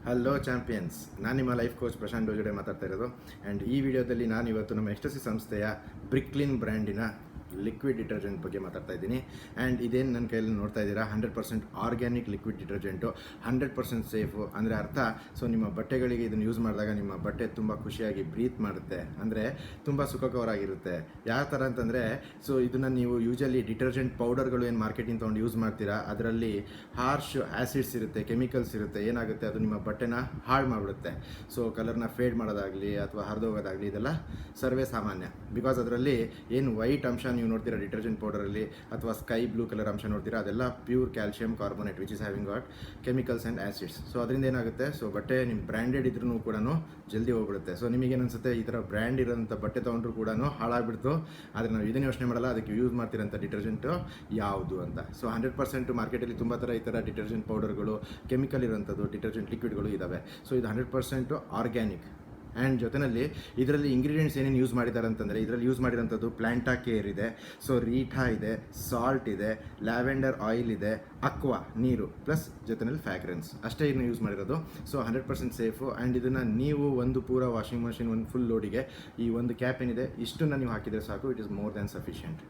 Hello champions, ನಾನು ನಿಮ್ಮ life coach Prashant ಜೊತೆ ಮಾತಾಡ್ತಾ ಇರೋದು. ಆ್ಯಂಡ್ ಈ ವಿಡಿಯೋದಲ್ಲಿ ನಾನು ಇವತ್ತು ನಮ್ಮ ಎಕ್ಸ್ಟಸಿ ಸಂಸ್ಥೆಯ BRI ಕ್ಲೀನ್ ಬ್ರ್ಯಾಂಡಿನ ಲಿಕ್ವಿಡ್ ಡಿಟರ್ಜೆಂಟ್ ಬಗ್ಗೆ ಮಾತಾಡ್ತಾ ಇದ್ದೀನಿ. ಆ್ಯಂಡ್ ಇದೇನು ನನ್ನ ಕೈಯಲ್ಲಿ ನೋಡ್ತಾ ಇದ್ದೀರಾ, 100% ಆರ್ಗ್ಯಾನಿಕ್ ಲಿಕ್ವಿಡ್ ಡಿಟರ್ಜೆಂಟು, 100% ಸೇಫು. ಅಂದರೆ ಅರ್ಥ, ಸೊ ನಿಮ್ಮ ಬಟ್ಟೆಗಳಿಗೆ ಇದನ್ನು ಯೂಸ್ ಮಾಡಿದಾಗ ನಿಮ್ಮ ಬಟ್ಟೆ ತುಂಬ ಖುಷಿಯಾಗಿ ಬ್ರೀತ್ ಮಾಡುತ್ತೆ, ಅಂದರೆ ತುಂಬ ಸುಖಕರವಾಗಿರುತ್ತೆ. ಯಾವ ಥರ ಅಂತಂದರೆ, ಸೊ ಇದನ್ನು ನೀವು ಯೂಶಲಿ ಡಿಟರ್ಜೆಂಟ್ ಪೌಡರ್ಗಳು ಏನು ಮಾರ್ಕೆಟಿಂಗ್ ತೊಗೊಂಡು ಯೂಸ್ ಮಾಡ್ತೀರಾ, ಅದರಲ್ಲಿ ಹಾರ್ಶ್ ಆ್ಯಸಿಡ್ಸ್ ಇರುತ್ತೆ, ಕೆಮಿಕಲ್ಸ್ ಇರುತ್ತೆ. ಏನಾಗುತ್ತೆ, ಅದು ನಿಮ್ಮ ಬಟ್ಟೆನ ಹಾಳು ಮಾಡಿಬಿಡುತ್ತೆ. ಸೊ ಕಲರ್ನ ಫೇಡ್ ಮಾಡೋದಾಗಲಿ ಅಥವಾ ಹರಿದೋಗೋದಾಗಲಿ ಇದೆಲ್ಲ ಸರ್ವೇ ಸಾಮಾನ್ಯ. ಬಿಕಾಸ್ ಅದರಲ್ಲಿ ಏನು ವೈಟ್ ಅಂಶ ನೀವು ನೋಡ್ತೀರಾ ಡಿಟರ್ಜೆಂಟ್ ಪೌಡರಲ್ಲಿ, ಅಥವಾ ಸ್ಕೈ ಬ್ಲೂ ಕಲರ್ ಅಂಶ ನೋಡ್ತೀರಾ, ಅದೆಲ್ಲ pure calcium carbonate which is having got chemicals and acids. So ಅದರಿಂದ ಏನಾಗುತ್ತೆ, ಸೊ ಬಟ್ಟೆ ನಿಮ್ಮ ಬ್ರ್ಯಾಂಡೆಡ್ ಇದ್ರೂ ಕೂಡ ಜಲ್ದಿ ಹೋಗ್ಬಿಡುತ್ತೆ. ಸೊ ನಿಮಗೇನು ಅನಿಸುತ್ತೆ, ಈ ಥರ ಬ್ರ್ಯಾಂಡ್ ಇರೋಂಥ ಬಟ್ಟೆ ತೊಗೊಂಡ್ರು ಕೂಡ ಹಾಳಾಗ್ಬಿಡ್ತು, ಆದರೆ ನಾವು ಇದನ್ನು ಯೋಚನೆ ಮಾಡಲ್ಲ, ಅದಕ್ಕೆ ಯೂಸ್ ಮಾಡ್ತಿರೋಂಥ ಡಿಟರ್ಜೆಂಟು ಯಾವುದು ಅಂತ. ಸೊ 100% ಮಾರ್ಕೆಟಲ್ಲಿ ತುಂಬ ಥರ ಈ ಥರ ಡಿಟರ್ಜೆಂಟ್ ಪೌಡರ್ಗಳು, ಕೆಮಿಕಲ್ ಇರೋಂಥದ್ದು ಡಿಟರ್ಜೆಂಟ್ ಲಿಕ್ವಿಡ್ಗಳು ಇದ್ದಾವೆ. ಸೊ ಇದು 100% ಆರ್ಗ್ಯಾನಿಕ್. ಆ್ಯಂಡ್ ಜೊತೆಯಲ್ಲಿ ಇದರಲ್ಲಿ ಇಂಗ್ರೀಡಿಯೆಂಟ್ಸ್ ಏನೇನು ಯೂಸ್ ಮಾಡಿದ್ದಾರೆ ಅಂತಂದರೆ, ಇದರಲ್ಲಿ ಯೂಸ್ ಮಾಡಿರೋಂಥದ್ದು ಪ್ಲ್ಯಾಂಟಾಕೇರ್ ಇದೆ, ಸೊ ರೀಠಾ ಇದೆ, ಸಾಲ್ಟ್ ಇದೆ, ಲ್ಯಾವೆಂಡರ್ ಆಯಿಲ್ ಇದೆ, ಅಕ್ವಾ ನೀರು, ಪ್ಲಸ್ ಜೊತೆಯಲ್ಲಿ ಫ್ಯಾಗ್ರೆನ್ಸ್ ಅಷ್ಟೇ ಇದನ್ನು ಯೂಸ್ ಮಾಡಿರೋದು. So 100% safe. ಆ್ಯಂಡ್ ಇದನ್ನು ನೀವು ಒಂದು ಪೂರ ವಾಷಿಂಗ್ ಮಷಿನ್ ಒಂದು ಫುಲ್ ಲೋಡಿಗೆ ಈ ಒಂದು ಕ್ಯಾಪ್ ಏನಿದೆ ಇಷ್ಟನ್ನು ನೀವು ಹಾಕಿದರೆ ಸಾಕು, it is more than sufficient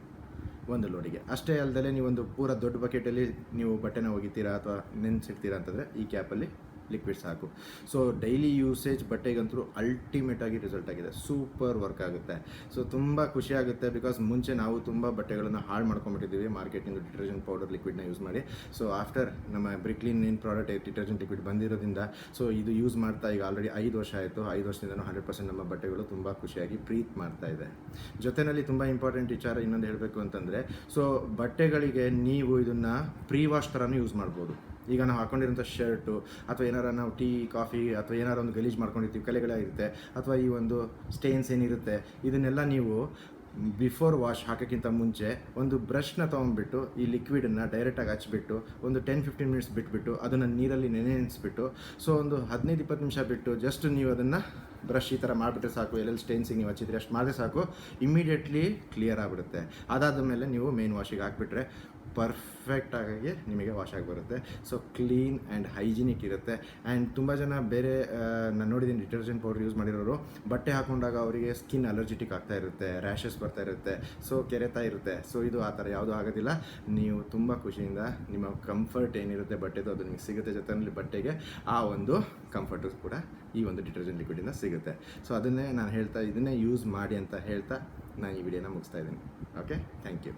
ಒಂದು ಲೋಡಿಗೆ. ಅಷ್ಟೇ ಅಲ್ಲದೆ ನೀವು ಪೂರ ದೊಡ್ಡ ಬಕೆಟಲ್ಲಿ ನೀವು ಬಟ್ಟೆನ ಒಗಿತೀರಾ ಅಥವಾ ನೆನೆಸಿಡ್ತೀರಾ ಅಂತಂದರೆ ಈ ಕ್ಯಾಪಲ್ಲಿ ಲಿಕ್ವಿಡ್ ಸಾಕು. ಸೊ ಡೈಲಿ ಯೂಸೇಜ್ ಬಟ್ಟೆಗಂತೂ ಅಲ್ಟಿಮೇಟಾಗಿ ರಿಸಲ್ಟ್ ಆಗಿದೆ, ಸೂಪರ್ ವರ್ಕ್ ಆಗುತ್ತೆ. ಸೊ ತುಂಬ ಖುಷಿಯಾಗುತ್ತೆ, ಬಿಕಾಸ್ ಮುಂಚೆ ನಾವು ತುಂಬ ಬಟ್ಟೆಗಳನ್ನು ಹಾಳು ಮಾಡ್ಕೊಂಡ್ಬಿಟ್ಟಿದ್ದೀವಿ ಮಾರ್ಕೆಟಿಂದ ಡಿಟರ್ಜೆಂಟ್ ಪೌಡರ್ ಲಿಕ್ವಿಡ್ನ ಯೂಸ್ ಮಾಡಿ. ಸೊ ಆಫ್ಟರ್ ನಮ್ಮ BRI ಕ್ಲೀನ್ ಏನು ಪ್ರಾಡಕ್ಟ್ ಡಿಟರ್ಜೆಂಟ್ ಲಿಕ್ವಿಡ್ ಬಂದಿರೋದ್ರಿಂದ, ಸೊ ಇದು ಯೂಸ್ ಮಾಡ್ತಾ ಈಗ ಆಲ್ರೆಡಿ 5 ವರ್ಷ ಆಯಿತು. 5 ವರ್ಷದಿಂದ 100% ನಮ್ಮ ಬಟ್ಟೆಗಳು ತುಂಬ ಖುಷಿಯಾಗಿ ಬ್ರೀತ್ ಮಾಡ್ತಾ ಇದೆ. ಜೊತೆಯಲ್ಲಿ ತುಂಬ ಇಂಪಾರ್ಟೆಂಟ್ ವಿಚಾರ ಇನ್ನೊಂದು ಹೇಳಬೇಕು ಅಂತಂದರೆ, ಸೊ ಬಟ್ಟೆಗಳಿಗೆ ನೀವು ಇದನ್ನು ಪ್ರೀ ವಾಶ್ ಥರನೂ ಯೂಸ್ ಮಾಡ್ಬೋದು. ಈಗ ನಾವು ಹಾಕೊಂಡಿರೋಂಥ ಶರ್ಟು ಅಥವಾ ಏನಾರ ನಾವು ಟೀ ಕಾಫಿ ಅಥವಾ ಏನಾರು ಒಂದು ಗಲೀಜು ಮಾಡ್ಕೊಂಡಿರ್ತೀವಿ, ಕಲೆಗಳಿರುತ್ತೆ, ಅಥವಾ ಈ ಒಂದು ಸ್ಟೇನ್ಸ್ ಏನಿರುತ್ತೆ, ಇದನ್ನೆಲ್ಲ ನೀವು ಬಿಫೋರ್ ವಾಶ್ ಹಾಕೋಕ್ಕಿಂತ ಮುಂಚೆ ಒಂದು ಬ್ರಷ್ನ ತೊಗೊಂಡ್ಬಿಟ್ಟು ಈ ಲಿಕ್ವಿಡನ್ನು ಡೈರೆಕ್ಟಾಗಿ ಹಚ್ಬಿಟ್ಟು ಒಂದು 10-15 ಮಿನಿಟ್ಸ್ ಬಿಟ್ಬಿಟ್ಟು ಅದನ್ನು ನೀರಲ್ಲಿ ನೆನೆಸಿಬಿಟ್ಟು, ಸೊ ಒಂದು 15-20 ನಿಮಿಷ ಬಿಟ್ಟು ಜಸ್ಟ್ ನೀವು ಅದನ್ನು ಬ್ರಷ್ ಈ ಥರ ಮಾಡಿಬಿಟ್ರೆ ಸಾಕು. ಎಲ್ಲೆಲ್ಲಿ ಸ್ಟೇನ್ಸಿಗೆ ನೀವು ಹಚ್ಚಿದ್ರೆ ಅಷ್ಟು ಮಾಡಿದ್ರೆ ಸಾಕು, ಇಮ್ಮಿಡಿಯೇಟ್ಲಿ ಕ್ಲಿಯರ್ ಆಗಿಬಿಡುತ್ತೆ. ಅದಾದ ಮೇಲೆ ನೀವು ಮೇನ್ ವಾಶಿಗೆ ಹಾಕಿಬಿಟ್ರೆ ಪರ್ಫೆಕ್ಟಾಗಿ ನಿಮಗೆ ವಾಶ್ ಆಗಿ ಬರುತ್ತೆ. ಸೊ ಕ್ಲೀನ್ ಆ್ಯಂಡ್ ಹೈಜಿನಿಕ್ ಇರುತ್ತೆ. ಆ್ಯಂಡ್ ತುಂಬ ಜನ ಬೇರೆ ನಾನು ನೋಡಿದ್ದೀನಿ ಡಿಟರ್ಜೆಂಟ್ ಪೌಡರ್ ಯೂಸ್ ಮಾಡಿರೋರು, ಬಟ್ಟೆ ಹಾಕೊಂಡಾಗ ಅವರಿಗೆ ಸ್ಕಿನ್ ಅಲರ್ಜಿಟಿಕ್ ಆಗ್ತಾ ಇರುತ್ತೆ, ರ್ಯಾಷಸ್ ಬರ್ತಾ ಇರುತ್ತೆ, ಸೊ ಕೆರೆತಾ ಇರುತ್ತೆ. ಸೊ ಇದು ಆ ಥರ ಯಾವುದೂ ಆಗೋದಿಲ್ಲ. ನೀವು ತುಂಬ ಖುಷಿಯಿಂದ ನಿಮ್ಮ ಕಂಫರ್ಟ್ ಏನಿರುತ್ತೆ ಬಟ್ಟೆದು ಅದು ನಿಮಗೆ ಸಿಗುತ್ತೆ. ಜೊತೆಯಲ್ಲಿ ಬಟ್ಟೆಗೆ ಆ ಒಂದು ಕಂಫರ್ಟು ಕೂಡ ಈ ಒಂದು ಡಿಟರ್ಜೆಂಟ್ ಲಿಕ್ವಿಡಿಂದ ಸಿಗುತ್ತೆ. ಸೊ ಅದನ್ನೇ ನಾನು ಹೇಳ್ತಾ ಇದನ್ನೇ ಯೂಸ್ ಮಾಡಿ ಅಂತ ಹೇಳ್ತಾ ನಾನು ಈ ವಿಡಿಯೋನ ಮುಗಿಸ್ತಾ ಇದ್ದೀನಿ. Okay, thank you.